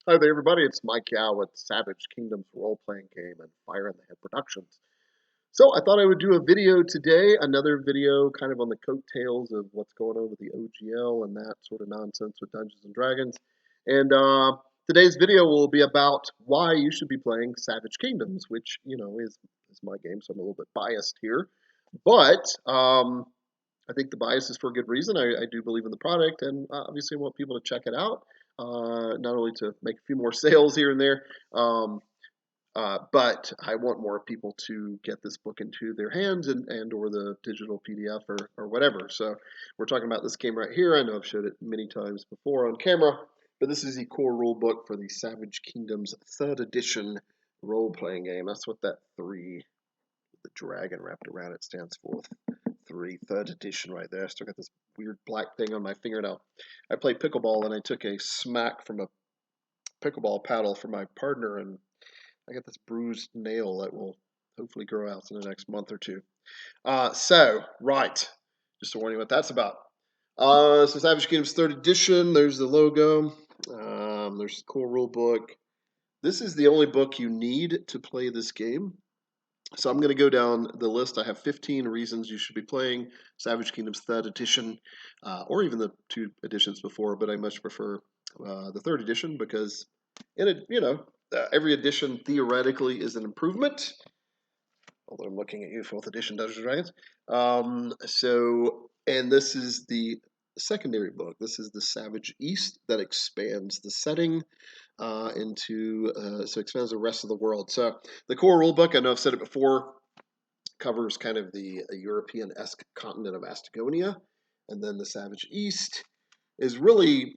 Hi there, everybody. It's Mike Yao with Savage Kingdoms role-playing game and Fire in the Head Productions. So I thought I would do a video today, another video kind of on the coattails of what's going on with the OGL and that sort of nonsense with Dungeons and Dragons. And today's video will be about why you should be playing Savage Kingdoms, which, is my game, so I'm a little bit biased here. But I think the bias is for a good reason. I do believe in the product, and obviously I want people to check it out, not only to make a few more sales here and there, but I want more people to get this book into their hands and or the digital PDF or whatever. So we're talking about this game right here. I know I've showed it many times before on camera, but this is the core rule book for the Savage Kingdoms 3rd edition role-playing game. That's what that 3, the dragon wrapped around it, stands for. 3rd edition right there. I still got this weird black thing on my fingernail. I played pickleball and I took a smack from a pickleball paddle from my partner, and I got this bruised nail that will hopefully grow out in the next month or two. Right. Just to warn you what that's about. So Savage Kingdoms 3rd edition. There's the logo. There's the core rule book. This is the only book you need to play this game. So I'm going to go down the list. I have 15 reasons you should be playing Savage Kingdoms 3rd edition, or even the 2 editions before, but I much prefer the 3rd edition because every edition theoretically is an improvement. Although I'm looking at you, 4th edition Dungeons and Dragons. And this is the secondary book. This is the Savage East that expands the setting so expands the rest of the world. So the core rulebook, I know I've said it before, covers kind of the European-esque continent of Astagonia, and then the Savage East is really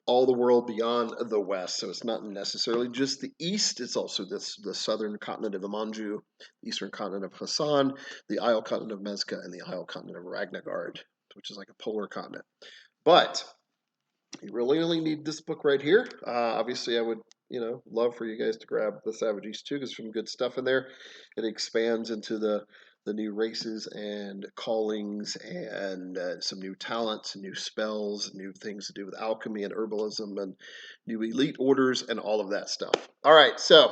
all the world beyond the West. So it's not necessarily just the East. It's also the southern continent of Amanju, the eastern continent of Hassan, the Isle continent of Mezca, and the Isle continent of Ragnagard, which is like a polar continent. But you really only need this book right here. Obviously, I would, love for you guys to grab the Savage East too, because there's some good stuff in there. It expands into the new races and callings and some new talents and new spells, new things to do with alchemy and herbalism and new elite orders and all of that stuff. All right, so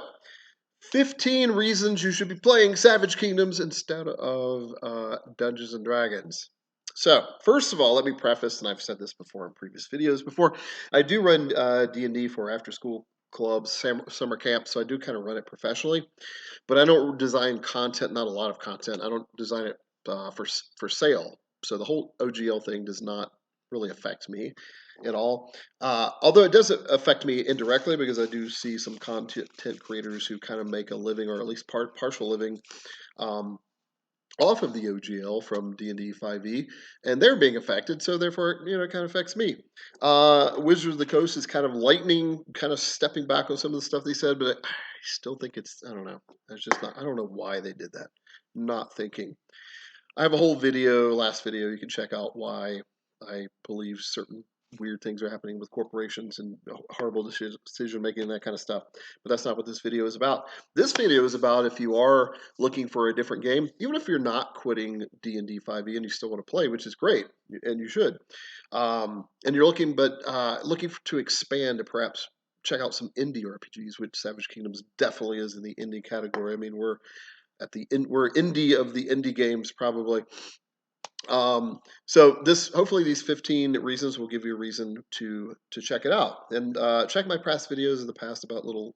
15 reasons you should be playing Savage Kingdoms instead of Dungeons and Dragons. So, first of all, let me preface, and I've said this before in previous videos before, I do run D&D for after-school clubs, summer camps, so I do kind of run it professionally, but I don't design content, not a lot of content. I don't design it for sale, so the whole OGL thing does not really affect me at all. Although it does affect me indirectly because I do see some content creators who kind of make a living, or at least partial living, off of the OGL from D&D 5e, and they're being affected, so therefore, it kind of affects me. Wizards of the Coast is kind of lightning, kind of stepping back on some of the stuff they said, but I still think I don't know. It's just not, I don't know why they did that. Not thinking. I have a whole last video, you can check out why I believe certain weird things are happening with corporations and horrible decision making and that kind of stuff. But that's not what this video is about. This video is about if you are looking for a different game, even if you're not quitting D&D 5e and you still want to play, which is great, and you should. And you're looking to expand to perhaps check out some indie RPGs, which Savage Kingdoms definitely is in the indie category. I mean, we're indie of the indie games probably. So hopefully these 15 reasons will give you a reason to check it out, and check my past videos in the past about little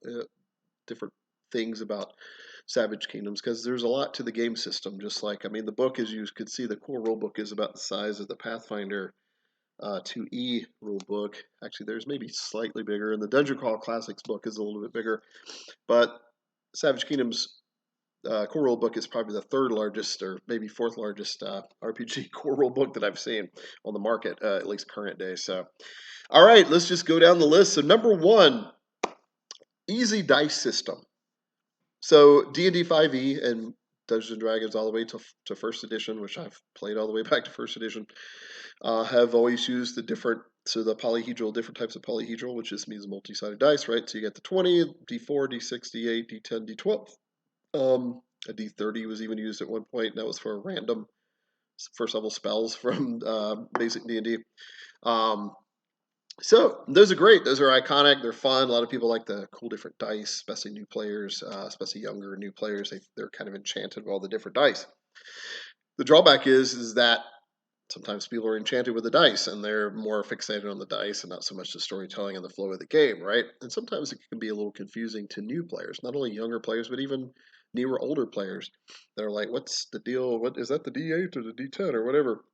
different things about Savage Kingdoms, because there's a lot to the game system. Just like, the book, as you could see, the core rule book is about the size of the Pathfinder 2E rule book. Actually, there's maybe slightly bigger, and the Dungeon Crawl Classics book is a little bit bigger, but Savage Kingdoms core rule book is probably the 3rd largest or maybe 4th largest RPG core rule book that I've seen on the market, at least current day. So, all right, let's just go down the list. So, number 1, easy dice system. So, D&D 5e and Dungeons and Dragons all the way to 1st edition, which I've played all the way back to 1st edition, have always used the different types of polyhedral, which just means multi-sided dice, right? So you get the 20, D4, D6, D8, D10, D12. A D30 was even used at one point, and that was for random first level spells from basic D&D. So those are great. Those are iconic. They're fun. A lot of people like the cool different dice, especially new players, especially younger new players. They're kind of enchanted with all the different dice. The drawback is that sometimes people are enchanted with the dice and they're more fixated on the dice and not so much the storytelling and the flow of the game, right? And sometimes it can be a little confusing to new players, not only younger players, but even newer, older players. They're like, what's the deal? What is that, the D8 or the D10 or whatever?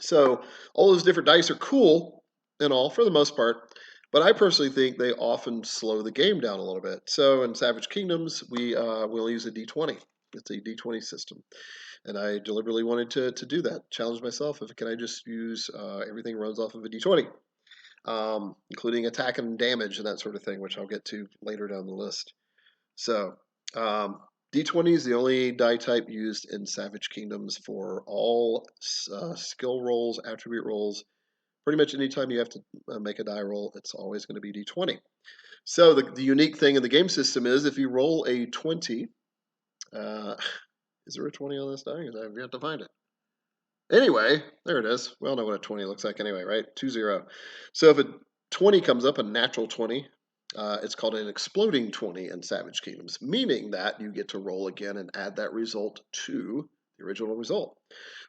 So all those different dice are cool and all for the most part, but I personally think they often slow the game down a little bit. So in Savage Kingdoms, we'll use a D20. It's a D20 system, and I deliberately wanted to do that. Challenge myself: if can I just use everything runs off of a D20, including attack and damage and that sort of thing, which I'll get to later down the list. So um, D20 is the only die type used in Savage Kingdoms for all skill rolls, attribute rolls. Pretty much anytime you have to make a die roll, it's always going to be D20. So the unique thing in the game system is if you roll a 20, uh, is there a 20 on this die? Because I've yet to find it. Anyway, there it is. We all know what a 20 looks like anyway, right? 2-0. So if a 20 comes up, a natural 20, it's called an exploding 20 in Savage Kingdoms, meaning that you get to roll again and add that result to the original result.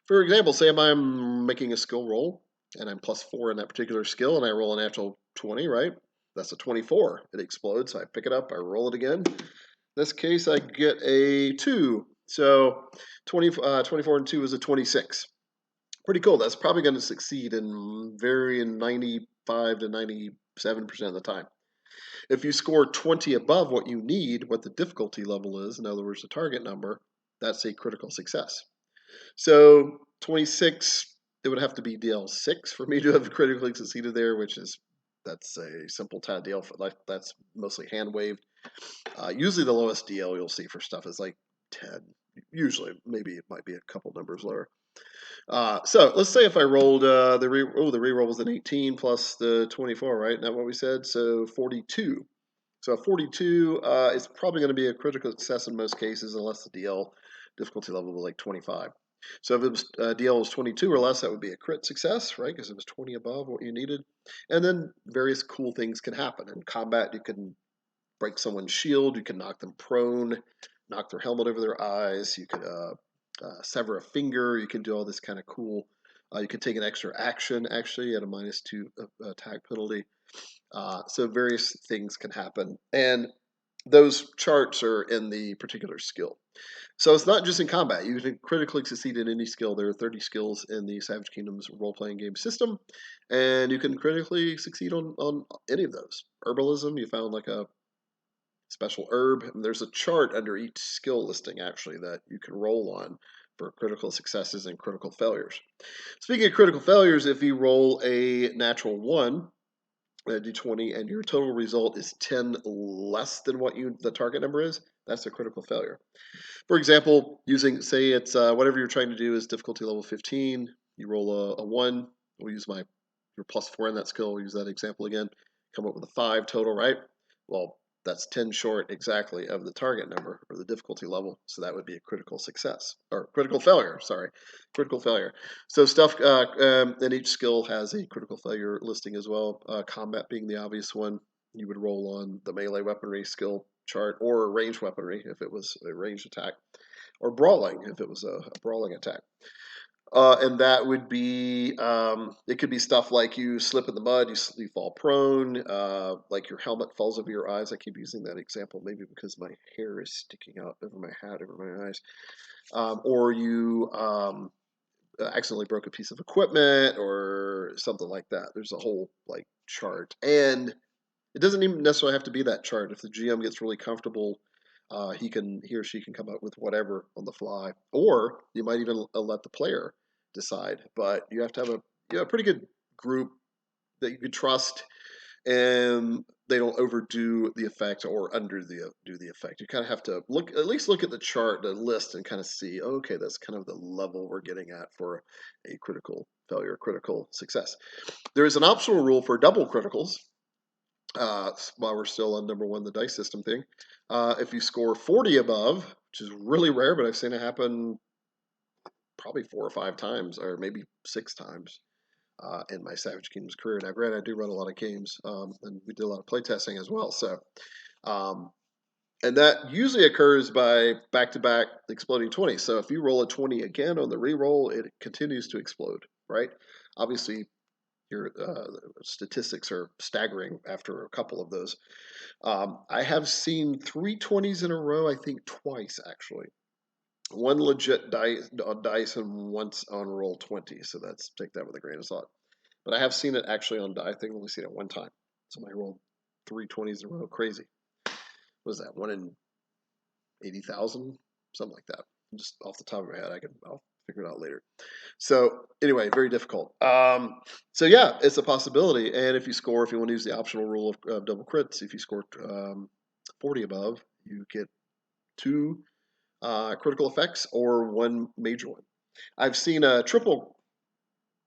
For example, say if I'm making a skill roll and I'm +4 in that particular skill and I roll a natural 20, right? That's a 24. It explodes. So I pick it up, I roll it again. In this case, I get a 2. So 24 and 2 is a 26. Pretty cool. That's probably going to succeed in 95 to 97% of the time. If you score 20 above what you need, what the difficulty level is, in other words, the target number, that's a critical success. So 26, it would have to be DL6 for me to have critically succeeded there, that's a simple tad deal. That's mostly hand waved. Usually the lowest DL you'll see for stuff is like 10. Usually, maybe it might be a couple numbers lower. So let's say if I rolled the reroll was an 18 plus the 24, right? Isn't that what we said? So 42. So a 42 is probably going to be a critical success in most cases, unless the DL difficulty level was like 25. So if it was DL was 22 or less, that would be a crit success, right? Because it was 20 above what you needed. And then various cool things can happen in combat. You can break someone's shield. You can knock them prone, knock their helmet over their eyes. You could sever a finger. You can do all this kind of cool. You could take an extra action actually at a -2 attack penalty. So various things can happen, and those charts are in the particular skill. So it's not just in combat. You can critically succeed in any skill. There are 30 skills in the Savage Kingdoms role-playing game system, and you can critically succeed on any of those. Herbalism, you found like a special herb, and there's a chart under each skill listing actually that you can roll on for critical successes and critical failures. Speaking of critical failures, if you roll a natural 1, a d20, and your total result is 10 less than what the target number is, that's a critical failure. For example, using, say it's whatever you're trying to do is difficulty level 15, you roll a 1, we'll use your +4 in that skill, we'll use that example again, come up with a 5 total, right? Well, that's 10 short exactly of the target number or the difficulty level, so that would be a critical success, or critical failure, sorry, critical failure. So stuff, and each skill has a critical failure listing as well, combat being the obvious one. You would roll on the melee weaponry skill chart, or ranged weaponry if it was a ranged attack, or brawling if it was a brawling attack. And that would be, it could be stuff like you slip in the mud, you fall prone, like your helmet falls over your eyes. I keep using that example, maybe because my hair is sticking out over my hat, over my eyes. Or you accidentally broke a piece of equipment or something like that. There's a whole like chart. And it doesn't even necessarily have to be that chart. If the GM gets really comfortable, he or she can come up with whatever on the fly, or you might even let the player decide. But you have to have a pretty good group that you can trust, and they don't overdo the effect or do the effect. You kind of have to look at the chart, the list, and kind of see, okay, that's kind of the level we're getting at for a critical failure, critical success. There is an optional rule for double criticals, while we're still on number one, the dice system thing. If you score 40 above, which is really rare, but I've seen it happen probably 4 or 5 times, or maybe 6 times. in my Savage Kingdoms career. Now, granted, I do run a lot of games, and we did a lot of playtesting as well. So, um, and that usually occurs by back-to-back exploding 20. So if you roll a 20 again on the re-roll, it continues to explode, right? Obviously, your statistics are staggering after a couple of those. I have seen 3 20s in a row, I think twice actually. One legit dice and once on roll 20. So that's take that with a grain of salt. But I have seen it actually on die. I think I've only seen it one time. Somebody rolled 3 20s in a row. Crazy. What was that? One in 80,000? Something like that. Just off the top of my head, I'll figure it out later. So anyway, very difficult. So yeah, it's a possibility. And if you want to use the optional rule of double crits, if you score 40 above, you get 2 critical effects or 1 major one. I've seen a triple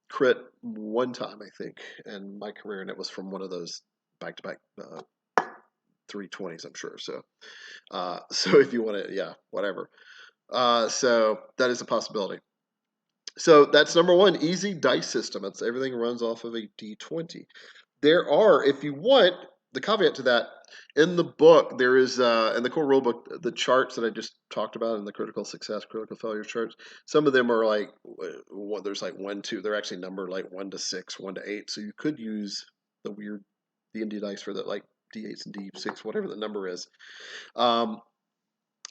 crit one time, I think, in my career, and it was from one of those back-to-back 3 20s, I'm sure. So if you want to, yeah, whatever. So that is a possibility. So that's number one, easy dice system. It's everything runs off of a D20. There are, if you want, the caveat to that, in the book, there is, in the core rulebook, the charts that I just talked about in the critical success, critical failure charts, some of them are like, there's like 1, 2, they're actually numbered like 1 to 6, 1 to 8. So you could use the weird D&D dice for that, like D8s and D6, whatever the number is.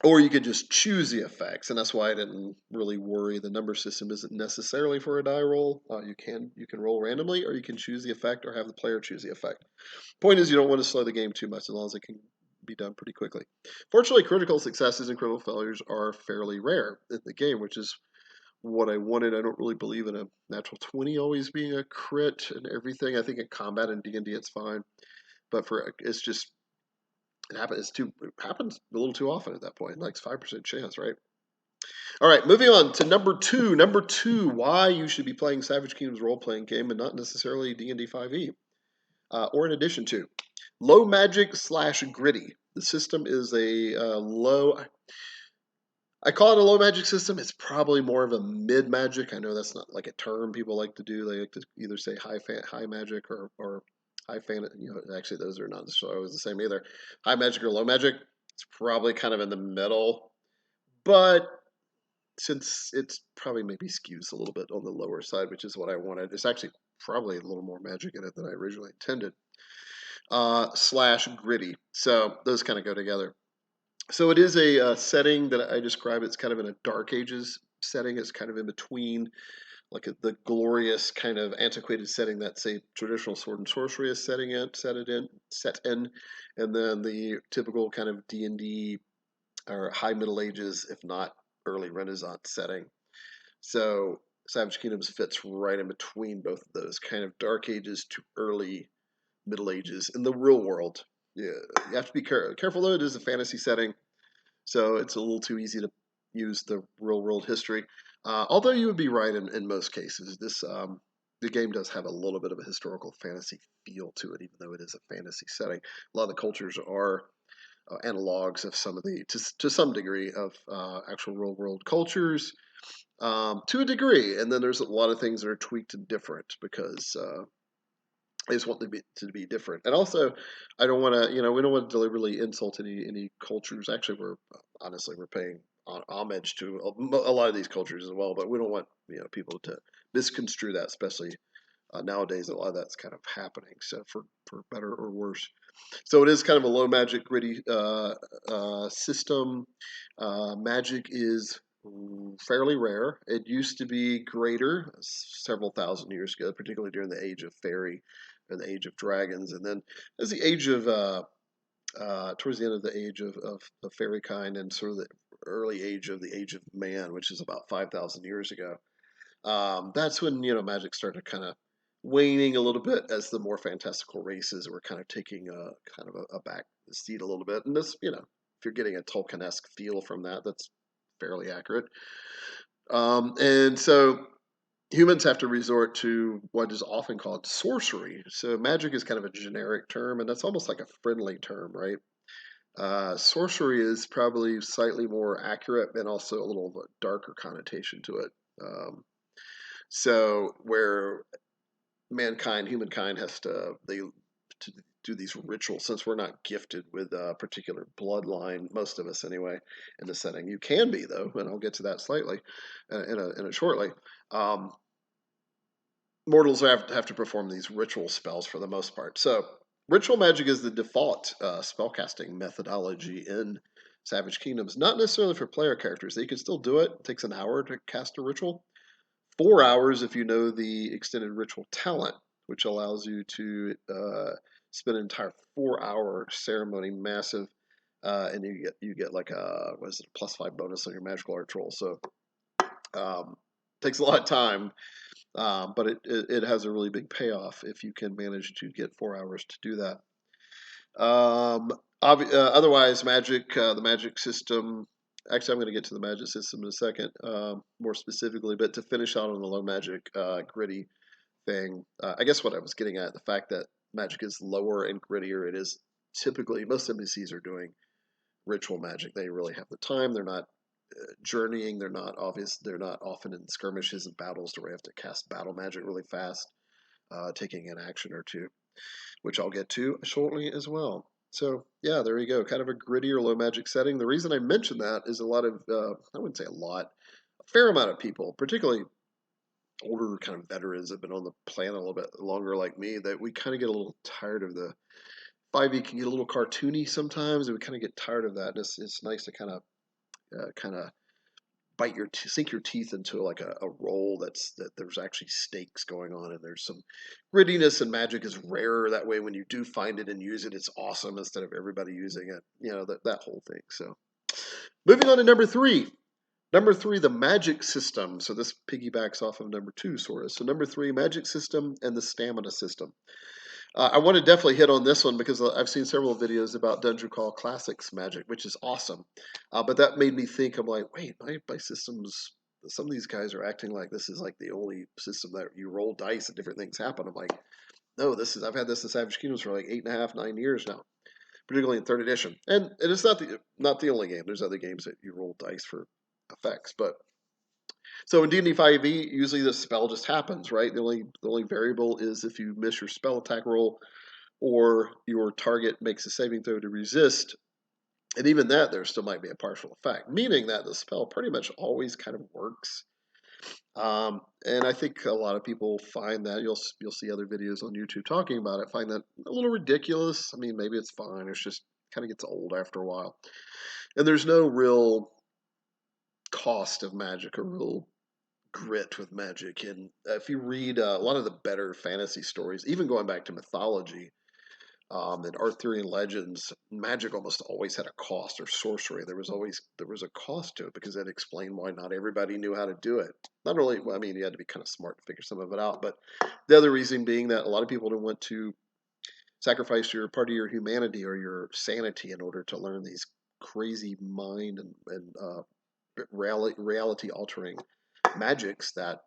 Or you could just choose the effects, and that's why I didn't really worry. The number system isn't necessarily for a die roll. You can roll randomly, or you can choose the effect, or have the player choose the effect. Point is, you don't want to slow the game too much, as long as it can be done pretty quickly. Fortunately, critical successes and critical failures are fairly rare in the game, which is what I wanted. I don't really believe in a natural 20 always being a crit and everything. I think in combat and D&D it's fine, but it's just it happens a little too often at that point. Like 5% chance, right? All right, moving on to number two. Number two, why you should be playing Savage Kingdoms role-playing game and not necessarily D&D 5e, or in addition to low magic / gritty. The system is a low. I call it a low magic system. It's probably more of a mid magic. I know that's not like a term people like to do. They like to either say high magic or high fan. Actually, those are not necessarily always the same either. High magic or low magic. It's probably kind of in the middle, but since it's probably maybe skews a little bit on the lower side, which is what I wanted. It's actually probably a little more magic in it than I originally intended. / gritty. So those kind of go together. So it is a setting that I describe. It's kind of in a Dark Ages setting. It's kind of in between, like the glorious kind of antiquated setting that say traditional sword and sorcery is set in, and then the typical kind of D&D or high Middle Ages, if not early Renaissance setting. So Savage Kingdoms fits right in between both of those kind of Dark Ages to early Middle Ages in the real world. Yeah, you have to be careful though. It is a fantasy setting, so it's a little too easy to use the real world history. Although you would be right in most cases. The game does have a little bit of a historical fantasy feel to it, even though it is a fantasy setting. A lot of the cultures are analogs of some of to some degree of actual real world cultures, to a degree. And then there's a lot of things that are tweaked and different because I just want them to be different. And also, I don't want to, we don't want to deliberately insult any cultures. Actually, we're paying homage to a lot of these cultures as well, but we don't want people to misconstrue that, especially nowadays. A lot of that's kind of happening. So for better or worse. So it is kind of a low magic, gritty system. Magic is fairly rare. It used to be greater several thousand years ago, particularly during the age of fairy and the age of dragons. And then as the age of, towards the end of the age of fairy kind and sort of the early age of the age of man, which is about 5,000 years ago, that's when magic started kind of waning a little bit as the more fantastical races were kind of taking a kind of a back seat a little bit. And this, if you're getting a Tolkien-esque feel from that, that's fairly accurate. And so humans have to resort to what is often called sorcery. So magic is kind of a generic term, and that's almost like a friendly term, right? Sorcery is probably slightly more accurate and also a little darker connotation to it. So where humankind has to do these rituals since we're not gifted with a particular bloodline, most of us anyway, in the setting. You can be though, and I'll get to that slightly in a shortly. Um, Mortals have to perform these ritual spells for the most part. So ritual magic is the default spellcasting methodology in Savage Kingdoms. Not necessarily for player characters. They can still do it. It takes an hour to cast a ritual. 4 hours if you know the extended ritual talent, which allows you to spend an entire 4 hour ceremony, massive, and you get like a what is it, a +5 bonus on your magical arts roll. So takes a lot of time, but it has a really big payoff if you can manage to get 4 hours to do that. Otherwise, the magic system. Actually, I'm going to get to the magic system in a second, more specifically. But to finish out on the low magic, gritty thing, I guess what I was getting at, the fact that magic is lower and grittier. It is typically most NPCs are doing ritual magic. They really have the time. They're not journeying. They're not obvious. They're not often in skirmishes and battles where you have to cast battle magic really fast, taking an action or two, which I'll get to shortly as well. So yeah, there you go. Kind of a grittier low magic setting. The reason I mention that is a lot of I wouldn't say a lot, a fair amount of people, particularly older kind of veterans, have been on the planet a little bit longer like me. That we kind of get a little tired of the 5e can get a little cartoony sometimes, and we kind of get tired of that. And it's nice to kind of sink your teeth into like a role that there's actually stakes going on, and there's some grittiness, and magic is rarer that way. When you do find it and use it, it's awesome instead of everybody using it, that whole thing. So moving on to number three, the magic system. So this piggybacks off of number two sort of. So number three, magic system and the stamina system. I want to definitely hit on this one because I've seen several videos about Dungeon Crawl Classics magic, which is awesome. But that made me think, I'm like, wait, my systems, some of these guys are acting like this is like the only system that you roll dice and different things happen. I'm like, no, I've had this in Savage Kingdoms for like 8.5, 9 years now, particularly in third edition. And it's not the only game. There's other games that you roll dice for effects, but so in D&D 5e, usually the spell just happens, right? The only variable is if you miss your spell attack roll or your target makes a saving throw to resist, and even that there still might be a partial effect, meaning that the spell pretty much always kind of works. And I think a lot of people find that you'll see other videos on YouTube talking about it, find that a little ridiculous. I mean, maybe it's fine. It's just kind of gets old after a while, and there's no real cost of magic or real grit with magic. And if you read a lot of the better fantasy stories, even going back to mythology, and Arthurian legends, magic almost always had a cost, or sorcery. There was a cost to it because that explained why not everybody knew how to do it. Not really. Well, I mean, you had to be kind of smart to figure some of it out, but the other reason being that a lot of people didn't want to sacrifice your part of your humanity or your sanity in order to learn these crazy mind and reality altering magics that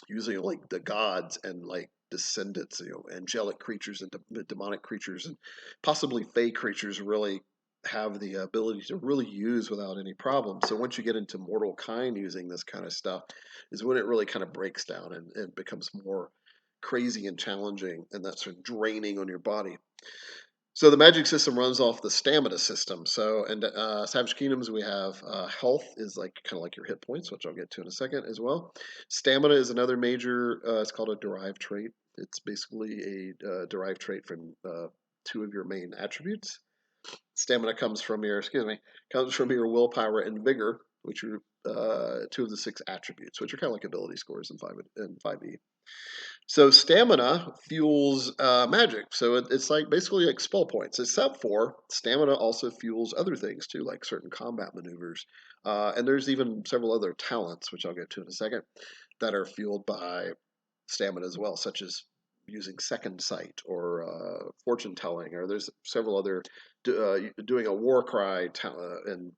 usually like the gods and like descendants, angelic creatures and demonic creatures and possibly fey creatures really have the ability to really use without any problem. So once you get into mortal kind using this kind of stuff is when it really kind of breaks down and becomes more crazy and challenging, and that's sort of draining on your body. So the magic system runs off the stamina system. So in Savage Kingdoms, we have health is like kind of like your hit points, which I'll get to in a second as well. Stamina is another major. It's called a derived trait. It's basically a derived trait from two of your main attributes. Stamina comes from your willpower and vigor, which are two of the six attributes, which are kind of like ability scores in 5e. So stamina fuels magic. So it's like basically like spell points, except for stamina also fuels other things too, like certain combat maneuvers. And there's even several other talents, which I'll get to in a second, that are fueled by stamina as well, such as using second sight or fortune telling, or there's several other doing a war cry and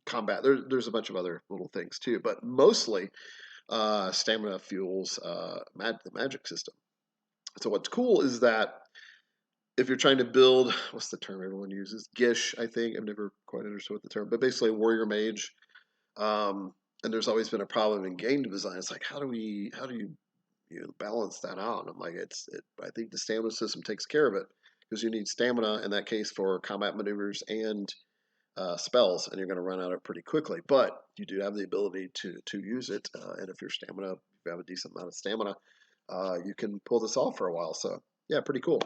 combat. There's a bunch of other little things too, but mostly stamina fuels the magic system. So what's cool is that if you're trying to build, what's the term everyone uses? Gish, I think. I've never quite understood the term, but basically a warrior mage. And there's always been a problem in game design. It's like how do you balance that out. And I'm like, I think the stamina system takes care of it because you need stamina in that case for combat maneuvers and spells, and you're going to run out of it pretty quickly. But you do have the ability to use it, and if if you have a decent amount of stamina, you can pull this off for a while. So yeah, pretty cool.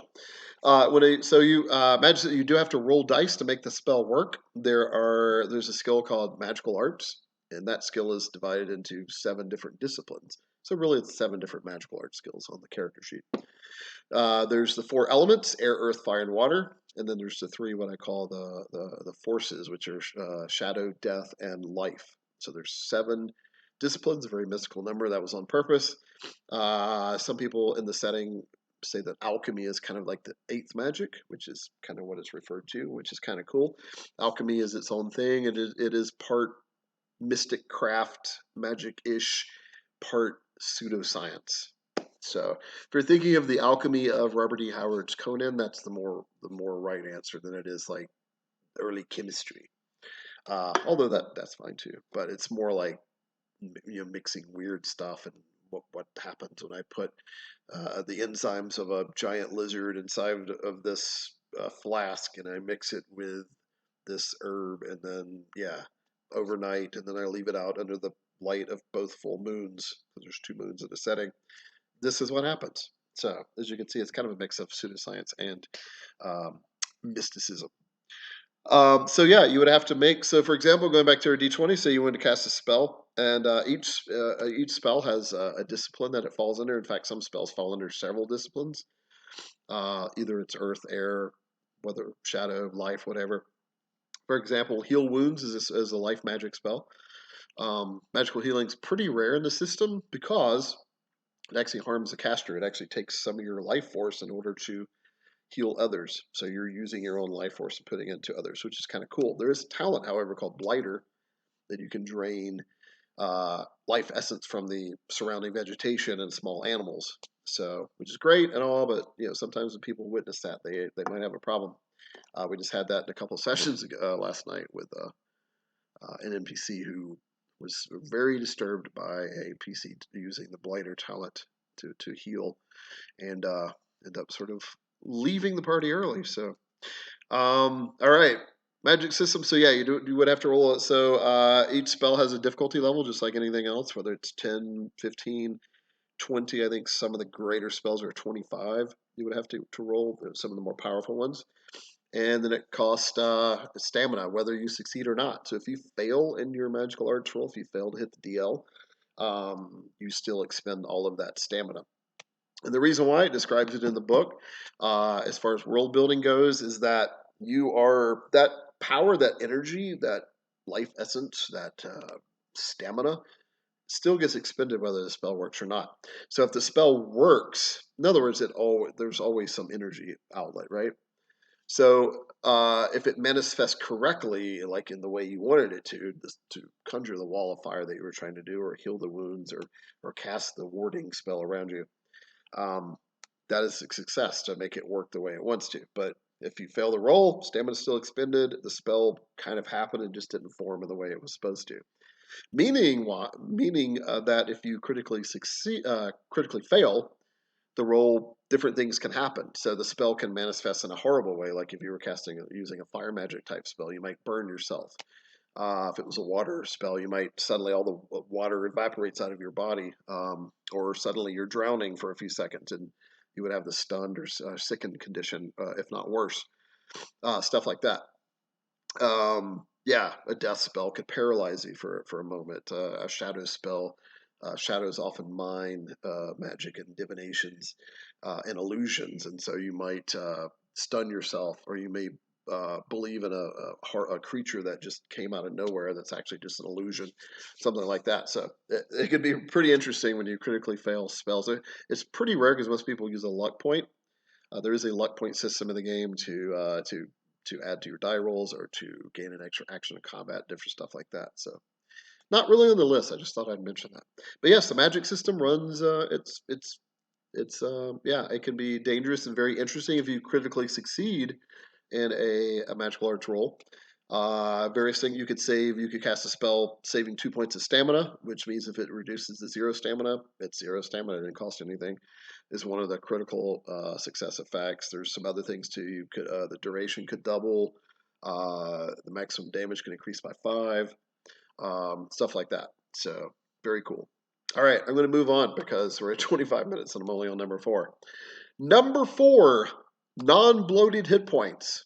So you imagine that you do have to roll dice to make the spell work. There's a skill called magical arts, and that skill is divided into 7 different disciplines. So really, it's 7 different magical art skills on the character sheet. There's the 4 elements: air, earth, fire, and water. And then there's the 3 what I call the forces, which are shadow, death, and life. So there's 7 disciplines, a very mystical number that was on purpose. Some people in the setting say that alchemy is kind of like the 8th magic, which is kind of what it's referred to, which is kind of cool. Alchemy is its own thing. It is part mystic craft, magic-ish, part pseudoscience. So if you're thinking of the alchemy of Robert E. Howard's Conan, that's the more right answer than it is like early chemistry. Although that's fine too, but it's more like mixing weird stuff and what happens when I put the enzymes of a giant lizard inside of this flask and I mix it with this herb and then overnight and then I leave it out under the light of both full moons because there's 2 moons in a setting. This is what happens. So as you can see, it's kind of a mix of pseudoscience and um, mysticism. So yeah, you would have to make. So for example, going back to our D20, say you want to cast a spell, and each spell has a discipline that it falls under. In fact, some spells fall under several disciplines. Either it's earth, air, whether shadow, life, whatever. For example, heal wounds is a life magic spell. Magical healing is pretty rare in the system because it actually harms the caster. It actually takes some of your life force in order to heal others. So you're using your own life force and putting it into others, which is kind of cool. There is a talent, however, called Blighter that you can drain life essence from the surrounding vegetation and small animals. So, which is great and all, but sometimes when people witness that, they might have a problem. We just had that in a couple of sessions last night with an NPC who was very disturbed by a PC using the Blighter talent to heal and end up sort of leaving the party early. So, all right, magic system. So yeah, you would have to roll it. So each spell has a difficulty level, just like anything else, whether it's 10, 15, 20. I think some of the greater spells are 25. You would have to roll some of the more powerful ones. And then it costs stamina, whether you succeed or not. So if you fail in your magical arts roll, if you fail to hit the DL, you still expend all of that stamina. And the reason why it describes it in the book, as far as world building goes, is that you are that power, that energy, that life essence, that stamina still gets expended whether the spell works or not. So if the spell works, in other words, there's always some energy outlet, right? So if it manifests correctly, like in the way you wanted it to conjure the wall of fire that you were trying to do, or heal the wounds, or cast the warding spell around you, um, that is a success to make it work the way it wants to. But if you fail the roll, stamina is still expended. The spell kind of happened and just didn't form in the way it was supposed to. Meaning that if you critically fail the roll, different things can happen. So the spell can manifest in a horrible way, like if you were using a fire magic type spell, you might burn yourself. If it was a water spell, you might suddenly all the water evaporates out of your body, or suddenly you're drowning for a few seconds, and you would have the stunned or sickened condition, if not worse. Stuff like that. Yeah, a death spell could paralyze you for a moment. A shadow spell, shadows often mine magic and divinations and illusions, and so you might stun yourself, or you may believe in a creature that just came out of nowhere that's actually just an illusion, something like that. So it could be pretty interesting when you critically fail spells. It's pretty rare because most people use a luck point. There is a luck point system in the game to add to your die rolls or to gain an extra action in combat, different stuff like that. So not really on the list. I just thought I'd mention that. But yes, the magic system runs. It can be dangerous and very interesting if you critically succeed in a magical arts roll. Various things you could save. You could cast a spell saving 2 points of stamina, which means if it reduces to zero stamina, it's zero stamina. It didn't cost anything. Is one of the critical success effects. There's some other things too. You could the duration could double. The maximum damage can increase by 5. Stuff like that. So very cool. All right, I'm going to move on because we're at 25 minutes and I'm only on number 4. Number 4, non-bloated hit points.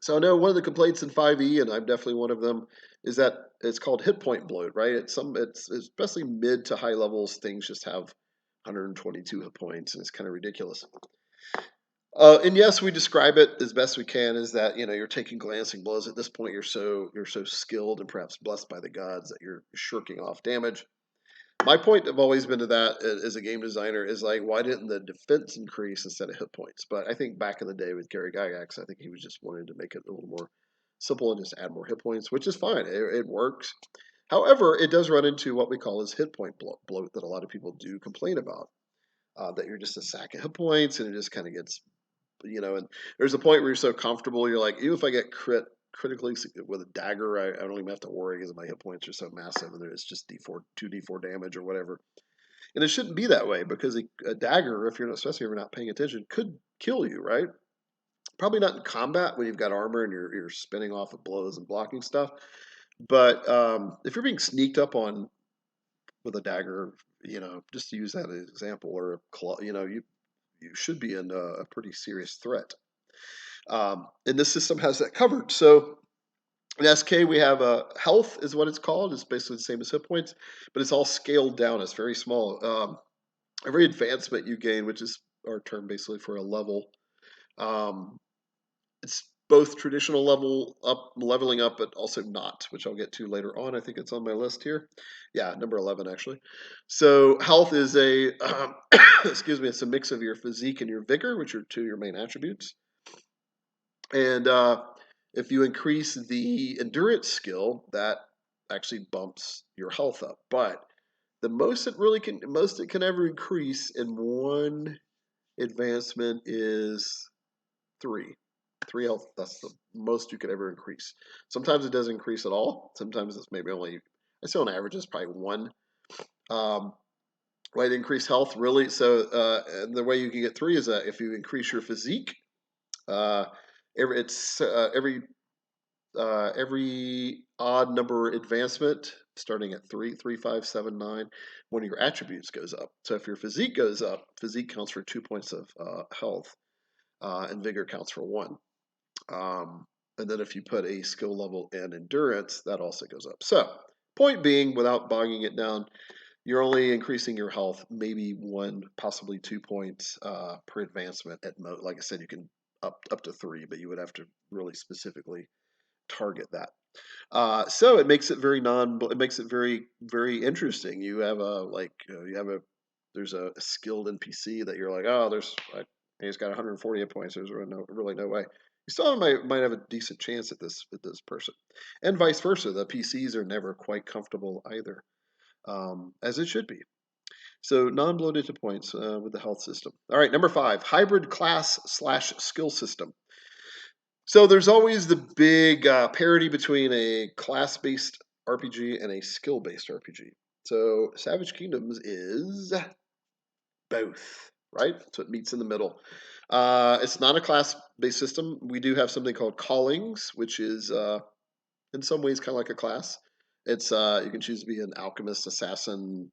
So I know one of the complaints in 5e, and I'm definitely one of them, is that it's called hit point bloat, right? It's especially mid to high levels, things just have 122 hit points, and it's kind of ridiculous. And yes, we describe it as best we can as that you're taking glancing blows. At this point, you're so skilled and perhaps blessed by the gods that you're shirking off damage. My point have always been to that as a game designer is like, why didn't the defense increase instead of hit points? But I think back in the day with Gary Gygax, I think he was just wanting to make it a little more simple and just add more hit points, which is fine. It works. However, it does run into what we call as hit point bloat that a lot of people do complain about. That you're just a sack of hit points and it just kind of gets, and there's a point where you're so comfortable, you're like, even if I get critically with a dagger, I don't even have to worry because my hit points are so massive and it's just D4, 2d4 damage or whatever. And it shouldn't be that way because a dagger, if you're not, especially if you're not paying attention, could kill you, right? Probably not in combat when you've got armor and you're spinning off of blows and blocking stuff. But if you're being sneaked up on with a dagger, just to use that as an example, or a claw, you should be in a pretty serious threat. And this system has that covered. So in SK, we have health is what it's called. It's basically the same as hit points, but it's all scaled down. It's very small. Every advancement you gain, which is our term basically for a level, um, it's both traditional leveling up, but also not, which I'll get to later on. I think it's on my list here. Yeah, number 11 actually. So health is excuse me, it's a mix of your physique and your vigor, which are two of your main attributes. And if you increase the endurance skill, that actually bumps your health up. But the most it can ever increase in one advancement is 3. 3 health. That's the most you could ever increase. Sometimes it doesn't increase at all. Sometimes it's maybe only. I say on average it's probably 1. Way to increase health really. So and the way you can get 3 is that if you increase your physique. Every odd number advancement starting at 3, 3, 5, 7, 9, one of your attributes goes up. So if your physique goes up, physique counts for 2 points of health, and vigor counts for 1. And then if you put a skill level in endurance, that also goes up. So point being, without bogging it down, you're only increasing your health maybe 1, possibly 2 points per advancement at most. Like I said, you can up to 3, but you would have to really specifically target that. So it makes it it makes it very, very interesting. You have there's a skilled NPC that you're like, oh, he's got 140 hit points. There's really no way. You still might have a decent chance at this person, and vice versa. The PCs are never quite comfortable either, as it should be. So non-bloated hit points with the health system. All right, number 5, hybrid class/skill system. So there's always the big parity between a class-based RPG and a skill-based RPG. So Savage Kingdoms is both, right? So it meets in the middle. It's not a class-based system. We do have something called callings, which is in some ways kind of like a class. It's you can choose to be an alchemist, assassin,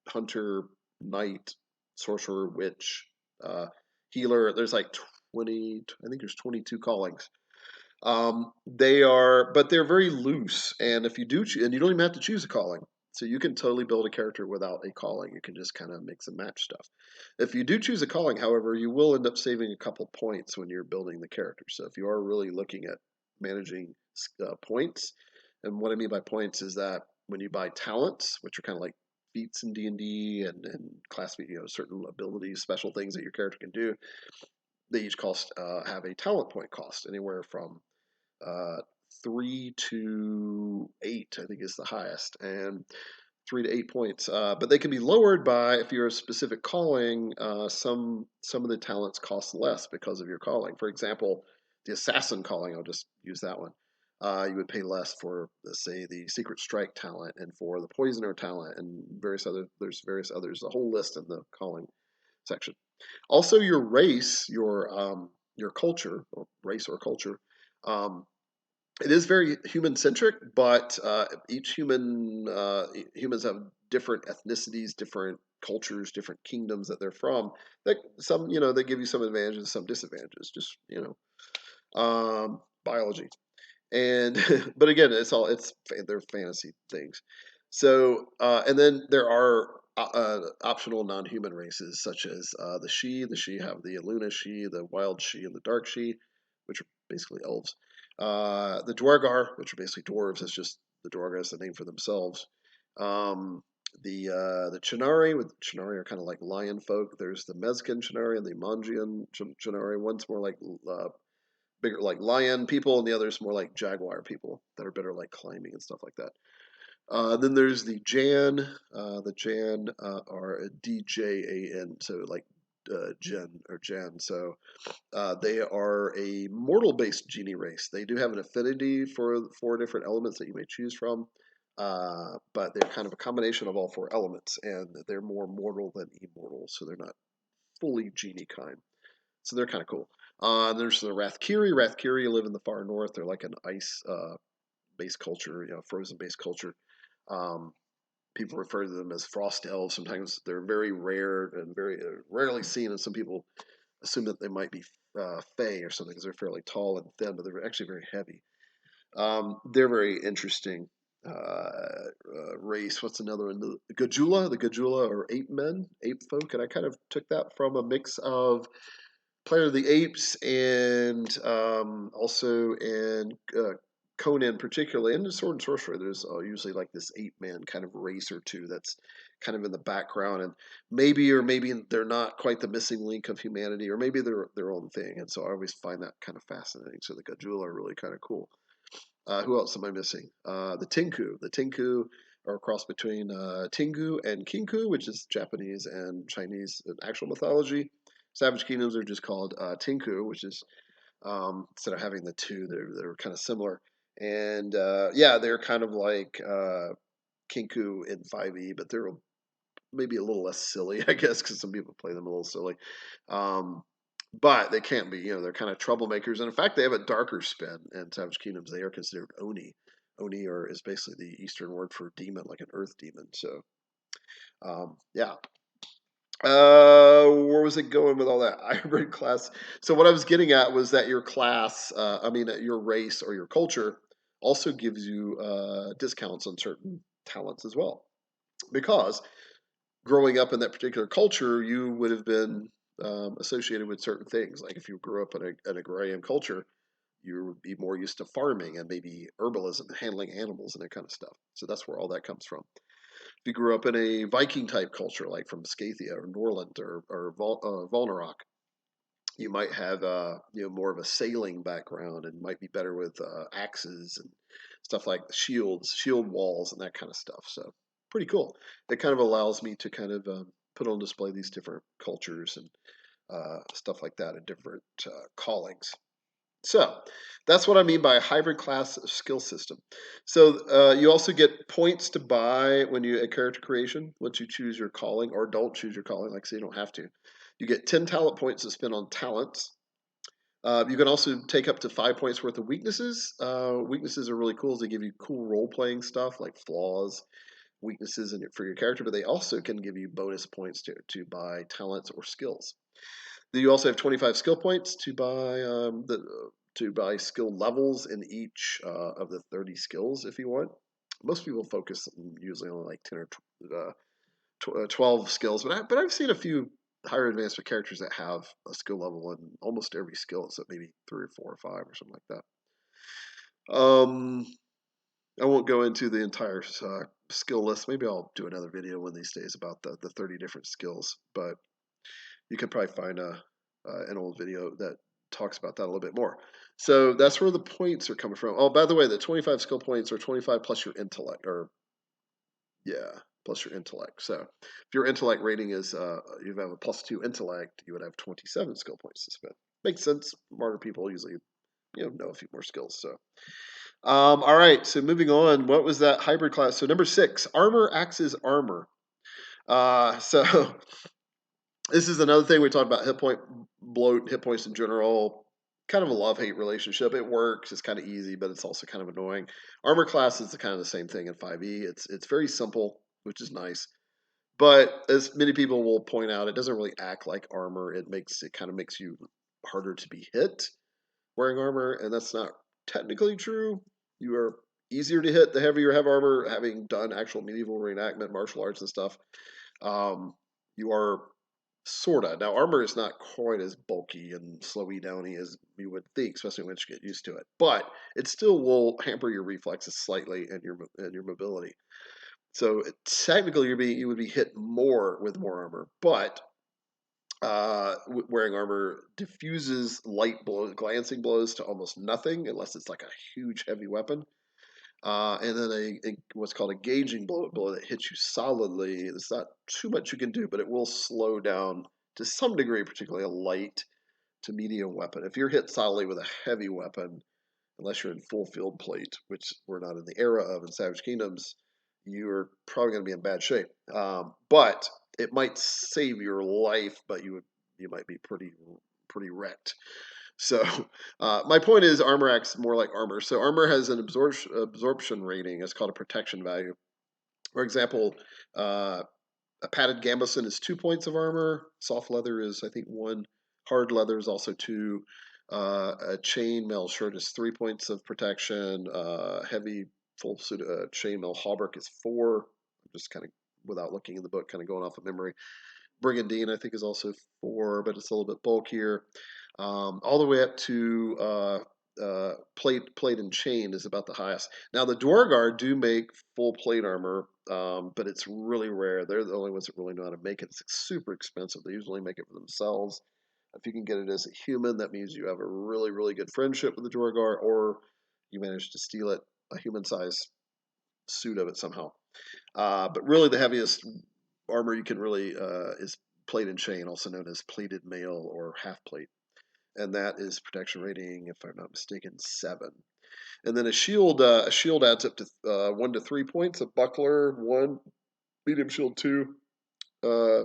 hunter, knight, sorcerer, witch, healer. There's like 20. I think there's 22 callings. But they're very loose, and if you do, and you don't even have to choose a calling, so you can totally build a character without a calling. You can just kind of mix and match stuff. If you do choose a calling, however, you will end up saving a couple points when you're building the character. So if you are really looking at managing points, and what I mean by points is that when you buy talents, which are kind of like feats in D&D and class, certain abilities, special things that your character can do, they each have a talent point cost anywhere from 3 to 8, I think is the highest, and 3 to 8 points. But they can be lowered by, if you're a specific calling, some of the talents cost less because of your calling. For example, the assassin calling, I'll just use that one. You would pay less for, let's say, the secret strike talent and for the poisoner talent and various other. There's various others. A whole list in the calling section. Also, your race, your culture, or race or culture. Um, it is very human centric, but each humans have different ethnicities, different cultures, different kingdoms that they're from. That some they give you some advantages, some disadvantages. Just biology. And but again, they're fantasy things. So and then there are optional non-human races such as the Shi. The Shi have the Luna Shi, the Wild Shi, and the Dark Shi, which are basically elves. The Dwargar, which are basically dwarves. It's just the Dwargar is the name for themselves. Um, the Chernari, with Chernari are kind of like lion folk. There's the Mezcan Chernari and the Manjian Chernari. One's more like bigger like lion people, and the others more like jaguar people that are better like climbing and stuff like that. Then there's the Jan. The Jan are a DJAN, so like Jen or Jan. So they are a mortal-based genie race. They do have an affinity for 4 different elements that you may choose from, but they're kind of a combination of all 4 elements, and they're more mortal than immortal, so they're not fully genie kind. So they're kind of cool. There's the Rathkiri. Rathkiri live in the far north. They're like an ice based culture, frozen based culture. Um, People refer to them as frost elves. Sometimes they're very rare and very rarely seen, and some people assume that they might be fae or something because they're fairly tall and thin, but they're actually very heavy. They're very interesting race. What's another one? The Gajula. The Gajula are ape men, ape folk, and I kind of took that from a mix of Planet of the Apes and also in Conan particularly, and in Sword and Sorcery, there's usually like this ape-man kind of race or two that's kind of in the background, and maybe they're not quite the missing link of humanity, or maybe they're their own thing, and so I always find that kind of fascinating. So the Gajula are really kind of cool. Who else am I missing? The Tinku. The Tinku are a cross between Tingu and Kinku, which is Japanese and Chinese in actual mythology. Savage Kingdoms are just called Tinku, which is instead of having the two, they're kind of similar. And yeah, they're kind of like Kinku in 5e, but they're maybe a little less silly, I guess, because some people play them a little silly. Um, but they can't be, they're kind of troublemakers. And in fact, they have a darker spin in Savage Kingdoms. They are considered Oni. Oni is basically the Eastern word for demon, like an earth demon. So, yeah. Where was it going with all that? Hybrid class. So what I was getting at was that your class, your race or your culture also gives you discounts on certain talents as well. Because growing up in that particular culture, you would have been associated with certain things. Like if you grew up in an agrarian culture, you would be more used to farming and maybe herbalism, handling animals and that kind of stuff. So that's where all that comes from. If you grew up in a Viking type culture, like from Scathia or Norland or Volnarok, you might have more of a sailing background and might be better with axes and stuff like shields, shield walls, and that kind of stuff. So pretty cool. It kind of allows me to kind of put on display these different cultures and stuff like that in different callings. So that's what I mean by a hybrid class skill system. So you also get points to buy when you at character creation once you choose your calling or don't choose your calling. Like I say, you don't have to. You get 10 talent points to spend on talents. You can also take up to 5 points worth of weaknesses. Weaknesses are really cool as they give you cool role playing stuff like flaws, weaknesses for your character, but they also can give you bonus points to buy talents or skills. Then you also have 25 skill points to buy skill levels in each of the 30 skills if you want. Most people focus usually on like 10 or 12 skills, but I've seen a few higher advancement characters that have a skill level in almost every skill, except maybe 3 or 4 or 5 or something like that. I won't go into the entire skill list. Maybe I'll do another video one of these days about the 30 different skills, but you can probably find an old video that talks about that a little bit more. So that's where the points are coming from. Oh, by the way, the 25 skill points are 25 plus your intellect, or yeah, plus your intellect. So if your intellect rating is you have a +2 intellect, you would have 27 skill points to spend. Makes sense. Smarter people usually know a few more skills. So All right, so moving on. What was that hybrid class? So number 6, armor acts as armor. So this is another thing we talked about: hit point bloat, hit points in general. Kind of a love-hate relationship. It works. It's kind of easy, but it's also kind of annoying. Armor class is kind of the same thing in 5e. It's very simple, which is nice. But as many people will point out, it doesn't really act like armor. It kind of makes you harder to be hit wearing armor, and that's not technically true. You are easier to hit the heavier you have armor, having done actual medieval reenactment, martial arts, and stuff. Um, you are sorta. Now, armor is not quite as bulky and slowy downy as you would think, especially once you get used to it. But it still will hamper your reflexes slightly and your mobility. So technically, you would be hit more with more armor, but wearing armor diffuses light blows, glancing blows to almost nothing, unless it's like a huge heavy weapon. And then what's called a gauging blow that hits you solidly. It's not too much you can do, but it will slow down to some degree, particularly a light to medium weapon. If you're hit solidly with a heavy weapon, unless you're in full field plate, which we're not in the era of in Savage Kingdoms, you're probably going to be in bad shape. But it might save your life, but you might be pretty wrecked. So my point is, armor acts more like armor. So armor has an absorption rating. It's called a protection value. For example, a padded gambeson is 2 points of armor. Soft leather is, I think, 1. Hard leather is also 2. A chainmail shirt is 3 points of protection. Heavy full suit chainmail hauberk is 4. I'm just kind of, without looking in the book, kind of going off of memory. Brigandine, I think, is also 4, but it's a little bit bulkier. All the way up to plate and chain is about the highest. Now the Dwargar do make full plate armor, but it's really rare. They're the only ones that really know how to make it. It's super expensive. They usually make it for themselves. If you can get it as a human, that means you have a really good friendship with the Dwargar, or you manage to steal it, a human-sized suit of it somehow. But really, the heaviest armor you can really is plate and chain, also known as plated mail or half plate, and that is protection rating, if I'm not mistaken, 7. And then a shield adds up to 1 to 3 points. A buckler 1, medium shield 2, uh,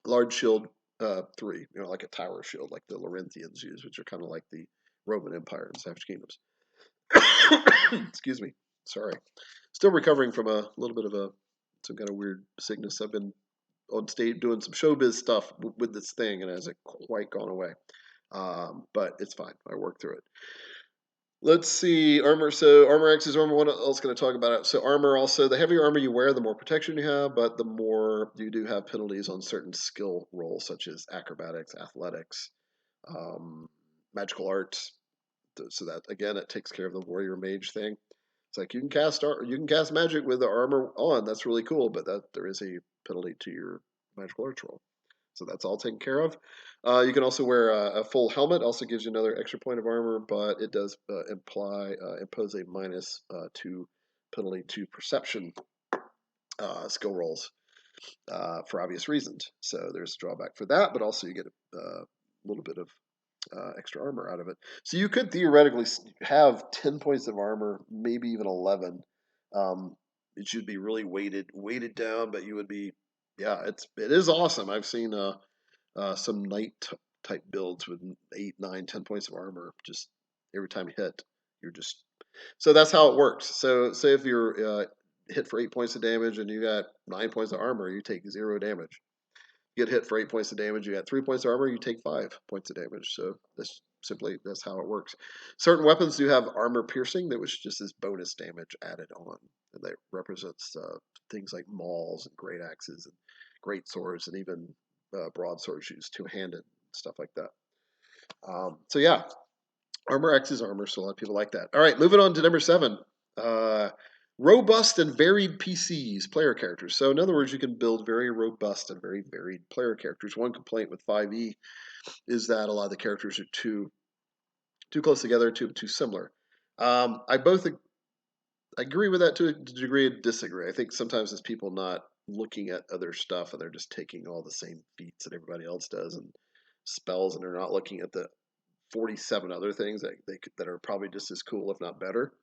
large shield 3. Like a tower shield, like the Laurentians use, which are kind of like the Roman Empire and Savage Kingdoms. Excuse me. Sorry. Still recovering from a little bit of some kind of weird sickness. I've been on stage doing some showbiz stuff with this thing, and it hasn't quite gone away. But it's fine. I worked through it. Let's see, armor. So armor X is armor. What else can I talk about it? So armor also, the heavier armor you wear, the more protection you have, but the more you do have penalties on certain skill rolls, such as acrobatics, athletics, magical arts. So that again, it takes care of the warrior mage thing. It's like you can cast magic with the armor on. That's really cool, but there is a penalty to your magical arts roll. So that's all taken care of. You can also wear a full helmet. Also gives you another extra point of armor, but it does impose a -2 penalty to perception skill rolls for obvious reasons. So there's a drawback for that, but also you get a little bit of extra armor out of it. So you could theoretically have 10 points of armor, maybe even 11. It should be really weighted down, but you would be, yeah, it is awesome. I've seen some knight type builds with 8, 9, 10 points of armor. Just every time you hit, you're just, so that's how it works. So say if you're hit for 8 points of damage and you got 9 points of armor, you take 0 damage. Get hit for 8 points of damage, you got 3 points of armor, you take 5 points of damage. So that's how it works. Certain weapons do have armor piercing, that was just this bonus damage added on, and that represents things like mauls and great axes and great swords and even broadswords used two-handed, stuff like that. So yeah, armor X is armor, so a lot of people like that. All right, moving on to number 7. Robust and varied PCs, player characters. So in other words, you can build very robust and very varied player characters. One complaint with 5e is that a lot of the characters are too close together, too similar. I agree with that to a degree and disagree. I think sometimes it's people not looking at other stuff and they're just taking all the same feats that everybody else does and spells, and they're not looking at the 47 other things that are probably just as cool, if not better.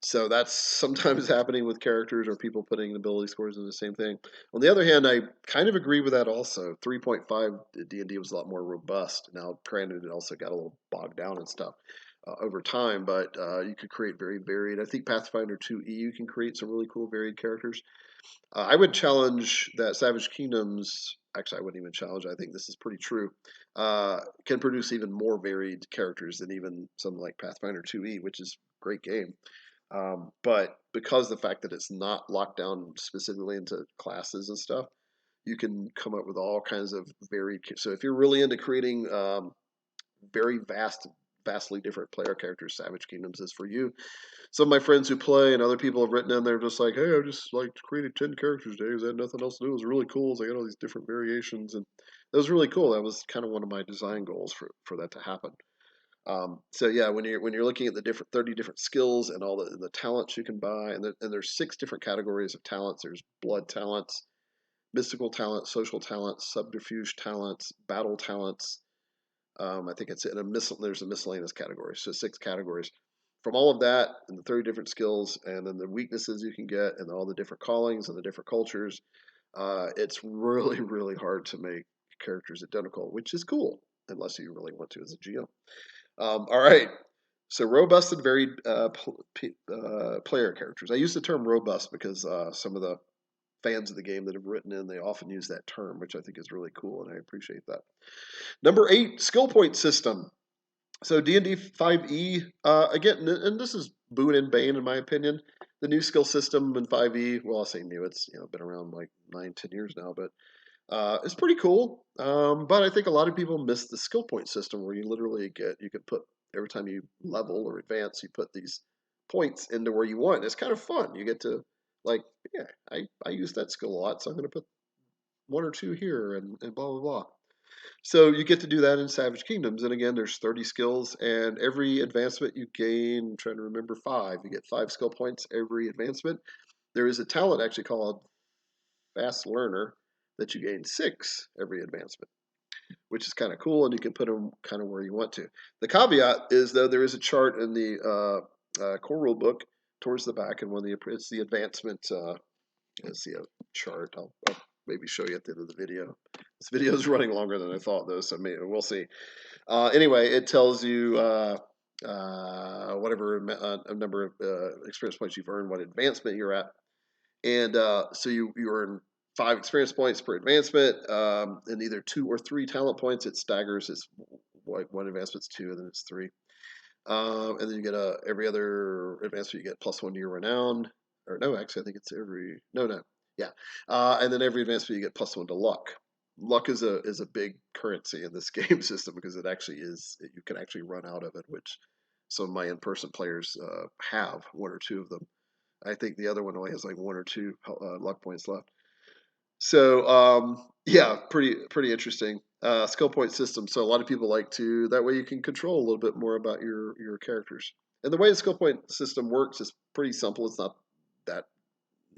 So that's sometimes happening with characters or people putting ability scores in the same thing. On the other hand, I kind of agree with that also. 3.5 D&D was a lot more robust. Now, granted, it also got a little bogged down and stuff over time, but you could create very varied. I think Pathfinder 2E, you can create some really cool varied characters. I would challenge that Savage Kingdoms. Actually, I wouldn't even challenge. I think this is pretty true. Can produce even more varied characters than even something like Pathfinder 2E, which is a great game. But because the fact that it's not locked down specifically into classes and stuff, you can come up with all kinds of varied. So if you're really into creating very vastly different player characters, Savage Kingdoms is for you. Some of my friends who play and other people have written in there just like, hey, I just like created 10 characters today because I had nothing else to do. It was really cool. So I got all these different variations, and that was really cool. That was kind of one of my design goals for that to happen. So yeah, when you're looking at the 30 different skills and all the talents you can buy, and there's 6 different categories of talents. There's blood talents, mystical talents, social talents, subterfuge talents, battle talents. I think it's in there's a miscellaneous category, so 6 categories. From all of that and the 30 different skills, and then the weaknesses you can get, and all the different callings and the different cultures, it's really really hard to make characters identical, which is cool unless you really want to as a GM. All right. So robust and varied player characters. I use the term robust because some of the fans of the game that have written in, they often use that term, which I think is really cool, and I appreciate that. Number 8, skill point system. So D&D 5e, again, and this is boon and bane in my opinion. The new skill system in 5e, well, I'll say new, it's been around like 9-10 years now, but it's pretty cool. But I think a lot of people miss the skill point system where you could put, every time you level or advance, you put these points into where you want. It's kind of fun. You get to, like, yeah, I use that skill a lot, so I'm going to put 1 or 2 here and blah, blah, blah. So you get to do that in Savage Kingdoms. And again, there's 30 skills, and every advancement you gain, I'm trying to remember, 5. You get 5 skill points every advancement. There is a talent actually called Fast Learner that you gain 6 every advancement, which is kind of cool, and you can put them kind of where you want to. The caveat is, though, there is a chart in the core rule book towards the back, and it's the advancement. Let's see a chart. I'll maybe show you at the end of the video. This video is running longer than I thought, though, so maybe we'll see. Anyway, it tells you whatever a number of experience points you've earned, what advancement you're at, and so you earn 5 experience points per advancement, and either 2 or 3 talent points. It staggers. It's like one advancement's 2, and then it's 3. And then you get every other advancement you get +1 to your renown. Or no, actually, I think it's yeah. And then every advancement you get +1 to luck. Luck is a big currency in this game system because it actually is. You can actually run out of it, which some of my in-person players have 1 or 2 of them. I think the other one only has like 1 or 2 luck points left. So yeah, pretty interesting skill point system. So a lot of people like to, that way you can control a little bit more about your characters. And the way the skill point system works is pretty simple. It's not that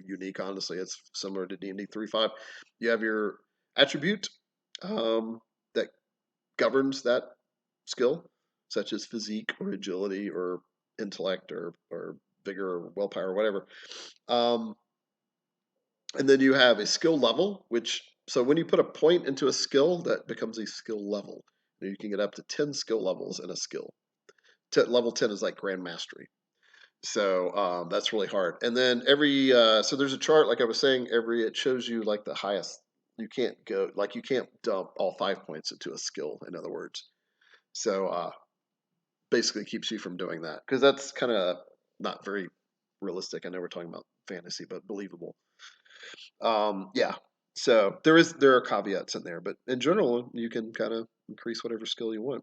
unique, honestly. It's similar to D&D 3.5. You have your attribute that governs that skill, such as physique or agility or intellect or vigor or willpower or whatever. And then you have a skill level, so when you put a point into a skill, that becomes a skill level. You can get up to 10 skill levels in a skill. Level 10 is like Grand Mastery. So that's really hard. And then so there's a chart, like I was saying, it shows you like the highest. You can't dump all 5 points into a skill, in other words. So basically keeps you from doing that, because that's kind of not very realistic. I know we're talking about fantasy, but believable. Yeah. So there are caveats in there, but in general, you can kind of increase whatever skill you want.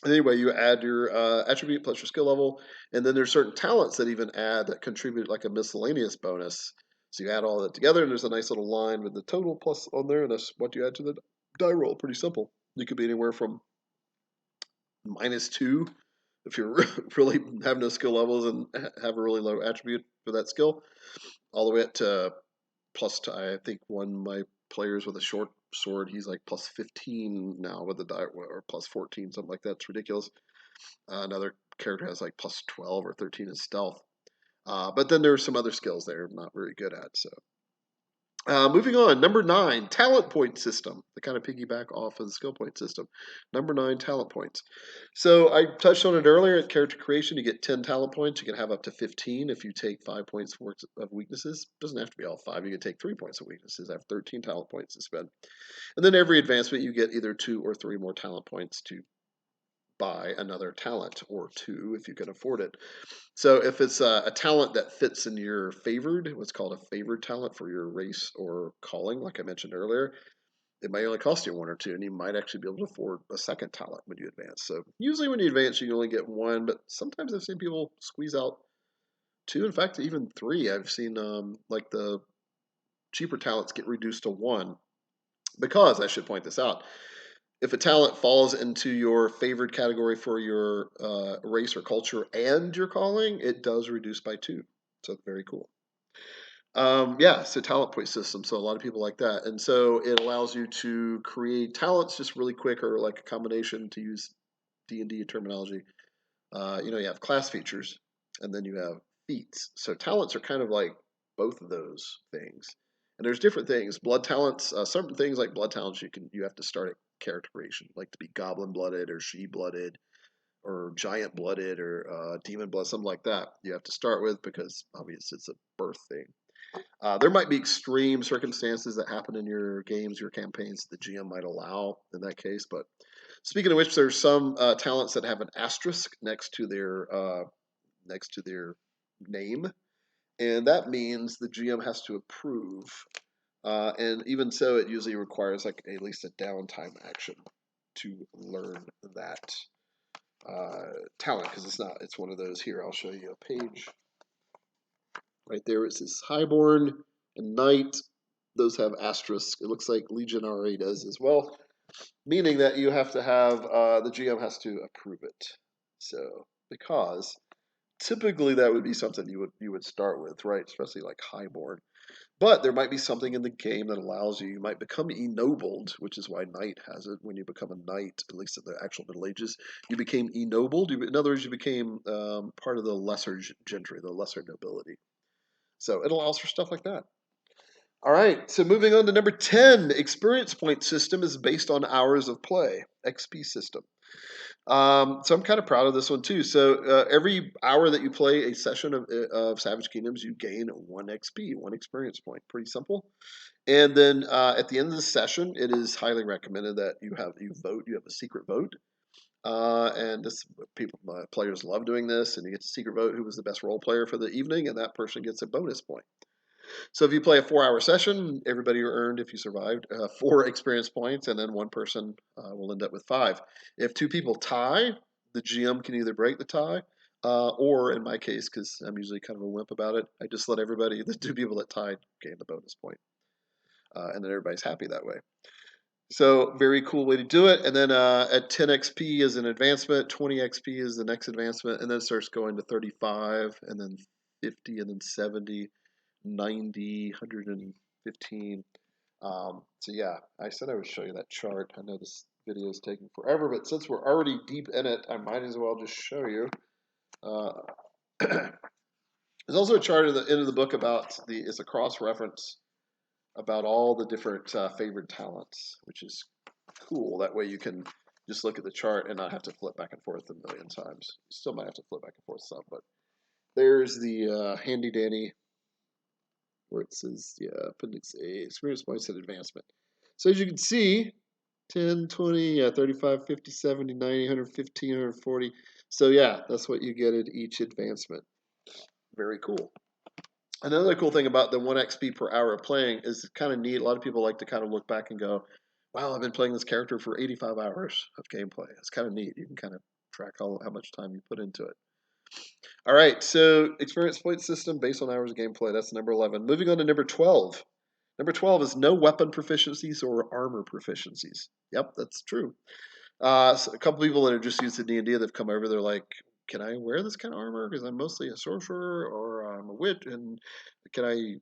Anyway, you add your attribute plus your skill level, and then there's certain talents that even add that contribute like a miscellaneous bonus. So you add all that together, and there's a nice little line with the total plus on there, and that's what you add to the die roll. Pretty simple. You could be anywhere from -2 if you really have no skill levels and have a really low attribute for that skill, all the way up to I think one of my players with a short sword, he's like plus 15 now with the die, or plus 14, something like that. It's ridiculous. Another character has like plus 12 or 13 in stealth. But then there's some other skills they're not very good at. So moving on, number 9, talent point system. To kind of piggyback off of the skill point system. Number 9, talent points. So I touched on it earlier. At character creation, you get 10 talent points. You can have up to 15 if you take 5 points of weaknesses. It doesn't have to be all 5. You can take 3 points of weaknesses. I have 13 talent points to spend. And then every advancement, you get either 2 or 3 more talent points to buy another talent, or 2 if you can afford it. So if it's a talent that fits in your favored, what's called a favored talent for your race or calling, like I mentioned earlier, it might only cost you 1 or 2, and you might actually be able to afford a second talent when you advance. So usually when you advance, you can only get 1, but sometimes I've seen people squeeze out 2. In fact, even 3. I've seen like the cheaper talents get reduced to 1, because I should point this out. If a talent falls into your favored category for your race or culture and your calling, it does reduce by 2. So it's very cool. Yeah, so talent point system. So a lot of people like that, and so it allows you to create talents just really quick, or like a combination, to use D&D terminology. You have class features, and then you have feats. So talents are kind of like both of those things. And there's different things. Blood talents, certain things like blood talents, you have to start at character creation, like to be goblin blooded or she blooded or giant blooded or demon blood, something like that. You have to start with, because obviously it's a birth thing. There might be extreme circumstances that happen in your games, your campaigns, the GM might allow in that case. But speaking of which, there's some talents that have an asterisk next to their name, and that means the GM has to approve. And even so, it usually requires like at least a downtime action to learn that talent, because it's one of those. Here, I'll show you a page. Right there, it says Highborn and Knight. Those have asterisks. It looks like Legionary does as well, meaning that you have to have the GM has to approve it. So because typically that would be something you would start with, right? Especially like Highborn. But there might be something in the game that allows you. You might become ennobled, which is why Knight has it. When you become a Knight, at least in the actual Middle Ages, you became ennobled. In other words, you became part of the lesser gentry, the lesser nobility. So it allows for stuff like that. All right, so moving on to number 10, experience point system is based on hours of play, XP system. So I'm kind of proud of this one too. So every hour that you play a session of Savage Kingdoms, you gain 1 XP, 1 experience point. Pretty simple. And then at the end of the session, it is highly recommended that you vote. You have a secret vote. And players love doing this, and you get to secret vote who was the best role player for the evening, and that person gets a bonus point. So if you play a 4-hour session, everybody earned, if you survived, 4 experience points, and then one person will end up with 5. If 2 people tie, the GM can either break the tie, or in my case, because I'm usually kind of a wimp about it, I just let the 2 people that tied, gain the bonus point. And then everybody's happy that way. So very cool way to do it. And then at 10 XP is an advancement, 20 XP is the next advancement, and then it starts going to 35, and then 50, and then 70, 90, 115. So yeah, I said I would show you that chart. I know this video is taking forever, but since we're already deep in it, I might as well just show you. There's also a chart at the end of the book about it's a cross-reference about all the different favored talents, which is cool. That way you can just look at the chart and not have to flip back and forth a million times. You still might have to flip back and forth some, but there's the handy dandy where it says, Appendix A, experience points and advancement. So as you can see, 10, 20, 35, 50, 70, 90, 115, 140. So yeah, that's what you get at each advancement. Very cool. Another cool thing about the 1 XP per hour of playing is kind of neat. A lot of people like to kind of look back and go, wow, I've been playing this character for 85 hours of gameplay. It's kind of neat. You can kind of track how much time you put into it. All right, so experience point system based on hours of gameplay. That's number 11. Moving on to number 12. Number 12 is no weapon proficiencies or armor proficiencies. Yep, that's true. So a couple people that are just used to D&D that have come over, they're like, can I wear this kind of armor? Because I'm mostly a sorcerer or I'm a witch, and can I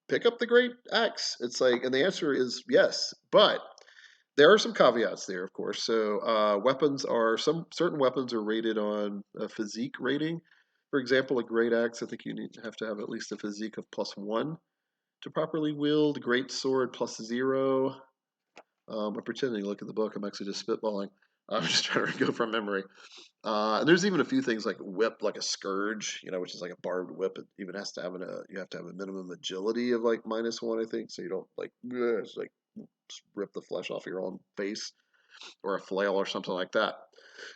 pick up the great axe? It's like, and the answer is yes, but There are some caveats there, of course. So weapons are some certain weapons are rated on a physique rating. For example, a great axe, I think you have to have at least a physique of +1 to properly wield. Great sword +0. I'm pretending to look at the book. I'm actually just spitballing. I'm just trying to go from memory. And there's even a few things like whip, like a scourge, which is like a barbed whip. It even has to have you have to have a minimum agility of like -1, I think, so you don't like just like rip the flesh off your own face, or a flail or something like that.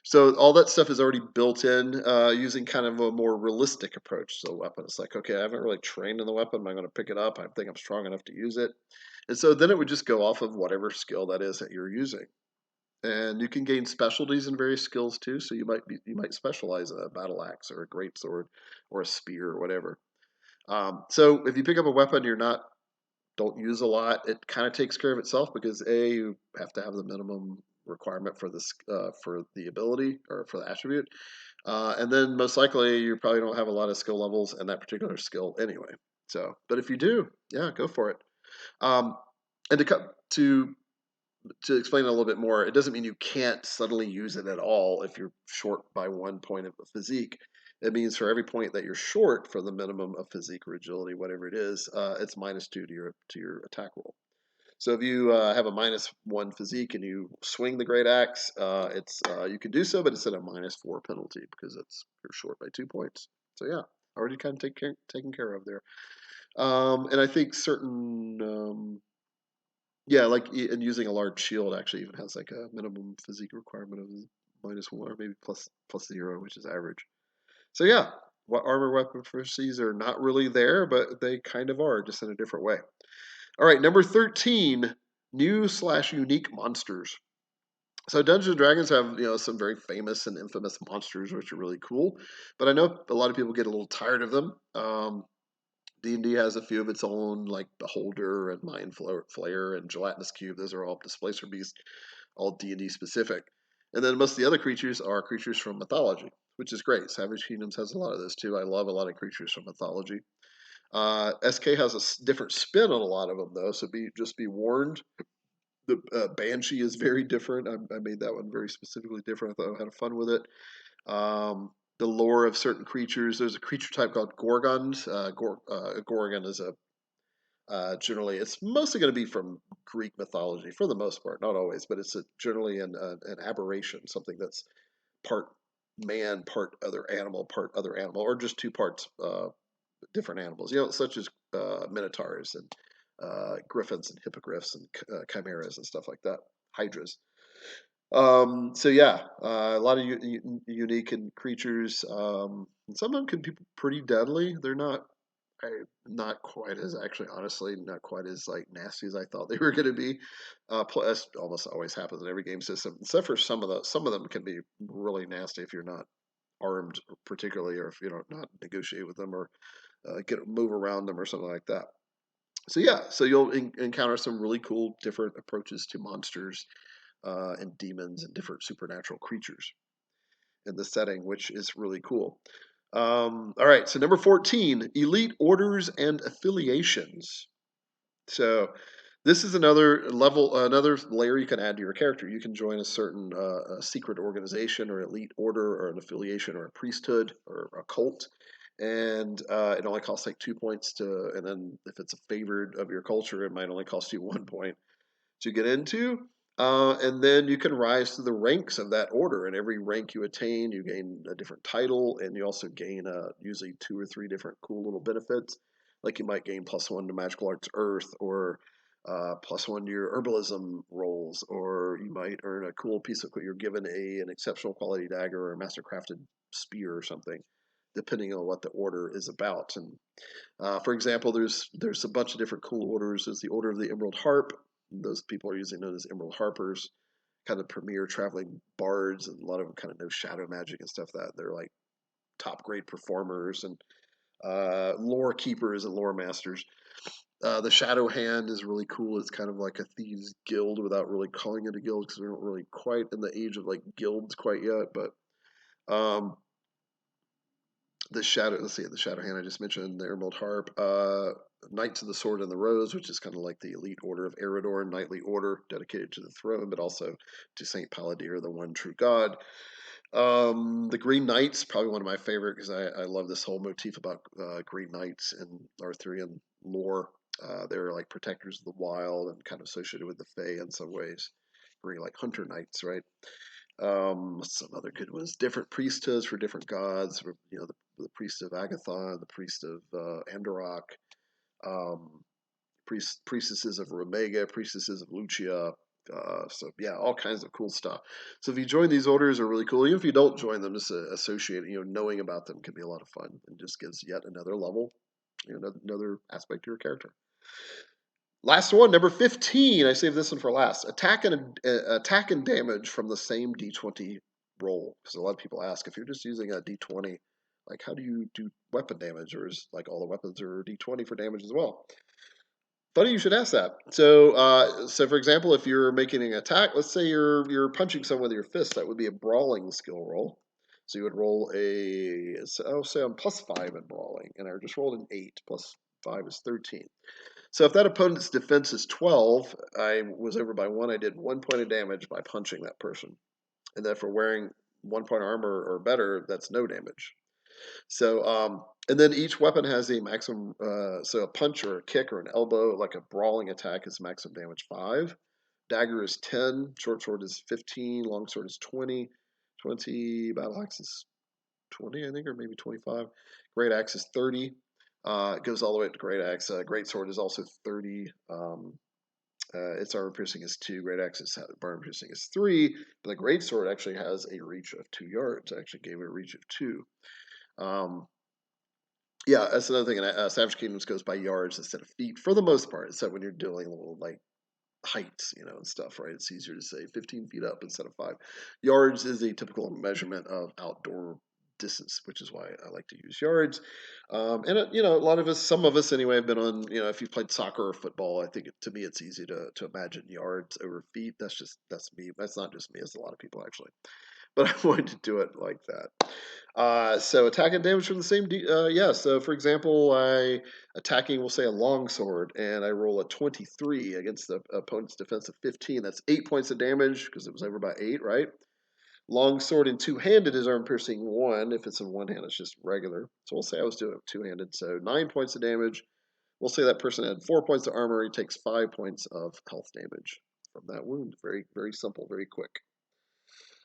So all that stuff is already built in, using kind of a more realistic approach to the weapon. It's like, okay, I haven't really trained in the weapon. Am I going to pick it up? I think I'm strong enough to use it. And so then it would just go off of whatever skill that is that you're using. And you can gain specialties in various skills too. So you might specialize in a battle axe or a great sword or a spear or whatever. So if you pick up a weapon you're not don't use a lot, it kind of takes care of itself, because you have to have the minimum requirement for this for the ability or for the attribute, and then most likely you probably don't have a lot of skill levels in that particular skill anyway. So, but if you do, yeah, go for it. Um, and to explain it a little bit more, it doesn't mean you can't suddenly use it at all if you're short by 1 point of physique. It means for every point that you're short for the minimum of physique or agility, whatever it is, it's -2 to your attack roll. So if you have a -1 physique and you swing the great axe, it's you can do so, but it's at a -4 penalty because you're short by 2 points. So yeah, already kind of taken care of there. And I think certain yeah, like and using a large shield actually even has like a minimum physique requirement of -1 or maybe +0, which is average. So yeah, what armor weapon proficiencies are not really there, but they kind of are, just in a different way. All right, number 13, new/unique monsters. So Dungeons and Dragons have some very famous and infamous monsters, which are really cool. But I know a lot of people get a little tired of them. D&D has a few of its own, like Beholder and Mind Flayer and Gelatinous Cube. Those are all Displacer Beast, all D&D specific. And then most of the other creatures are creatures from mythology, which is great. Savage Kingdoms has a lot of those too. I love a lot of creatures from mythology. SK has a different spin on a lot of them, though, so be warned. The Banshee is very different. I made that one very specifically different. I thought I had fun with it. The lore of certain creatures. There's a creature type called Gorgons. Gorgon is a generally, it's mostly going to be from Greek mythology for the most part, not always, but it's generally an aberration, something that's part man, part other animal, or just two parts different animals, such as minotaurs and griffins and hippogriffs and chimeras and stuff like that, hydras. So yeah, a lot of unique and creatures. Some of them can be pretty deadly. They're not quite as, actually, honestly, not quite as like nasty as I thought they were going to be. Plus, almost always happens in every game system, except for some of them can be really nasty if you're not armed particularly, or if you don't not negotiate with them, or move around them or something like that. So yeah, so you'll encounter some really cool different approaches to monsters and demons and different supernatural creatures in the setting, which is really cool. All right, so number 14, elite orders and affiliations. So this is another level, another layer you can add to your character. You can join a certain a secret organization or elite order or an affiliation or a priesthood or a cult, and it only costs like 2 points to. And then if it's a favored of your culture, it might only cost you 1 point to get into. And then you can rise to the ranks of that order. And every rank you attain, you gain a different title, and you also gain usually 2 or 3 different cool little benefits. Like you might gain +1 to Magical Arts Earth, or +1 to your herbalism rolls, or you might earn a cool piece of. You're given an exceptional quality dagger or a master crafted spear or something, depending on what the order is about. And for example, there's a bunch of different cool orders. There's the Order of the Emerald Harp. Those people are usually known as Emerald Harpers, kind of premier traveling bards, and a lot of them kind of know shadow magic and stuff. That they're like top grade performers and lore keepers and lore masters. The Shadow Hand is really cool. It's kind of like a thieves guild without really calling it a guild, because we're not really quite in the age of like guilds quite yet. But The shadow, let's see, the shadow hand I just mentioned, the Emerald Harp, Knights of the Sword and the Rose, which is kind of like the elite order of Eredor, knightly order dedicated to the throne, but also to Saint Paladir, the one true god. The Green Knights, probably one of my favorite because I love this whole motif about Green Knights in Arthurian lore. They're like protectors of the wild and kind of associated with the Fae in some ways. Very like hunter knights, right? Some other good ones. Different priesthoods for different gods. You know, the priest of Agathon, the priest of Andorok, um, priestesses of Romega, priestesses of Lucia. So yeah, all kinds of cool stuff. So if you join these orders, are really cool. Even if you don't join them, just associating, knowing about them can be a lot of fun and just gives yet another level, another aspect to your character. Last one, number 15. I saved this one for last. Attack and damage from the same D20 roll. Because a lot of people ask if you're just using a D20, like how do you do weapon damage, or is like all the weapons are D20 for damage as well? Funny you should ask that. So for example, if you're making an attack, let's say you're punching someone with your fist, that would be a brawling skill roll. So you would roll say I'm +5 in brawling, and I just rolled an 8 plus 5 is 13. So if that opponent's defense is 12, I was over by 1. I did 1 point of damage by punching that person, and then for wearing 1 point armor or better, that's no damage. So, and then each weapon has a maximum. So a punch or a kick or an elbow, like a brawling attack, is maximum damage 5. Dagger is 10. Short sword is 15. Long sword is 20. 20. Battle axe is 20, I think, or maybe 25. Great axe is 30. It goes all the way up to great axe. Great sword is also 30. Its armor piercing is 2. Great axe's armor piercing is 3. But the great sword actually has a reach of 2 yards. I actually gave it a reach of 2. Yeah, that's another thing. Savage Kingdoms goes by yards instead of feet for the most part, except when you're doing little like heights, and stuff, right? It's easier to say 15 feet up instead of 5. Yards is a typical measurement of outdoor distance, which is why I like to use yards. A lot of us, some of us anyway, have been on. If you've played soccer or football, I think to me it's easy to imagine yards over feet. That's me. That's not just me. It's a lot of people actually. But I wanted to do it like that. So attack and damage from the same. Yeah. So for example, I attacking, we'll say a long sword, and I roll a 23 against the opponent's defense of 15. That's 8 points of damage because it was over by 8, right? Long sword and two-handed is arm piercing 1. If it's in one hand, it's just regular. So we'll say I was doing it two-handed. So 9 points of damage. We'll say that person had 4 points of armor. He takes 5 points of health damage from that wound. Very, very simple, very quick.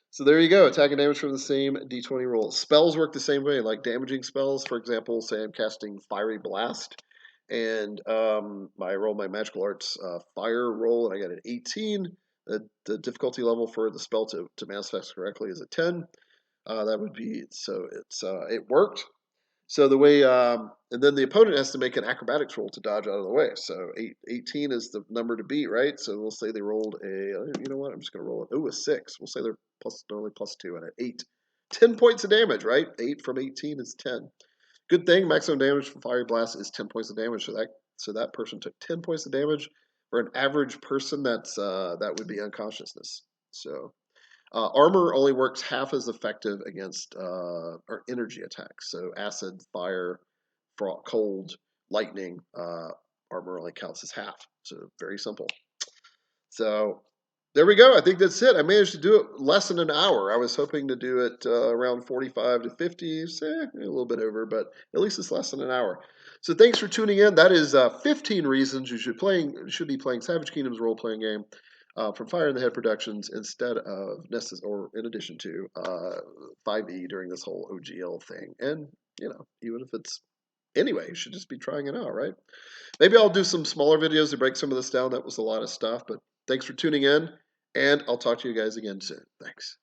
So there you go. Attack and damage from the same D20 roll. Spells work the same way, like damaging spells. For example, say I'm casting Fiery Blast, and I roll my magical arts fire roll, and I got an 18. The difficulty level for the spell to manifest correctly is a 10. That would be so. It worked. So the way, and then the opponent has to make an acrobatics roll to dodge out of the way. So 18 is the number to beat, right? So we'll say they rolled you know what? I'm just going to roll it. Ooh, a 6. We'll say they're only +2 and an 8. 10 points of damage, right? 8 from 18 is 10. Good thing, maximum damage from Fiery Blast is 10 points of damage. So that person took 10 points of damage. For an average person, that would be unconsciousness. So armor only works half as effective against or energy attacks. So acid, fire, cold, lightning, armor only counts as half. So very simple. So there we go. I think that's it. I managed to do it less than an hour. I was hoping to do it around 45 to 50, a little bit over, but at least it's less than an hour. So thanks for tuning in. That is 15 reasons you should be playing Savage Kingdom's role-playing game from Fire in the Head Productions instead of or in addition to 5e during this whole OGL thing. And even if it's anyway, you should just be trying it out, right? Maybe I'll do some smaller videos to break some of this down. That was a lot of stuff, but thanks for tuning in, and I'll talk to you guys again soon. Thanks.